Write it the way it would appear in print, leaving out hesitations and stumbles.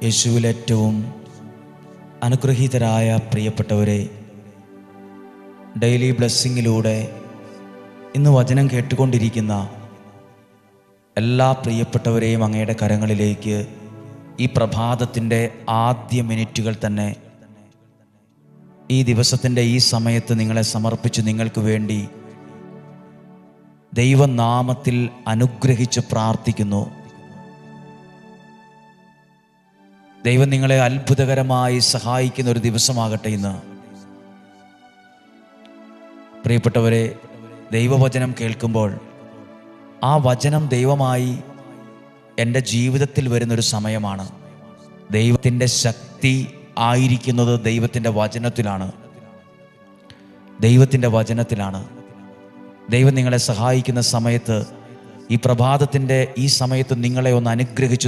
യേശുവിൽ ഏറ്റവും അനുഗ്രഹീതരായ പ്രിയപ്പെട്ടവരെ, ഡെയിലി ബ്ലെസ്സിങ്ങിലൂടെ ഇന്ന് വചനം കേട്ടുകൊണ്ടിരിക്കുന്ന എല്ലാ പ്രിയപ്പെട്ടവരെയും അങ്ങയുടെ കരങ്ങളിലേക്ക് ഈ പ്രഭാതത്തിൻ്റെ ആദ്യ മിനിറ്റുകൾ തന്നെ ഈ ദിവസത്തിൻ്റെ ഈ സമയത്ത് നിങ്ങളെ സമർപ്പിച്ച് നിങ്ങൾക്ക് വേണ്ടി ദൈവനാമത്തിൽ അനുഗ്രഹിച്ച് പ്രാർത്ഥിക്കുന്നു. ദൈവം നിങ്ങളെ അത്ഭുതകരമായി സഹായിക്കുന്ന ഒരു ദിവസമാകട്ടെ ഇന്ന്. പ്രിയപ്പെട്ടവരെ, ദൈവവചനം കേൾക്കുമ്പോൾ ആ വചനം ദൈവമായി എൻ്റെ ജീവിതത്തിൽ വരുന്നൊരു സമയമാണ്. ദൈവത്തിൻ്റെ ശക്തി ആയിരിക്കുന്നത് ദൈവത്തിൻ്റെ വചനത്തിലാണ്. ദൈവത്തിൻ്റെ വചനത്തിലാണ്. ദൈവം നിങ്ങളെ സഹായിക്കുന്ന സമയത്ത്, ഈ പ്രഭാതത്തിൻ്റെ ഈ സമയത്ത് നിങ്ങളെ ഒന്ന് അനുഗ്രഹിച്ച്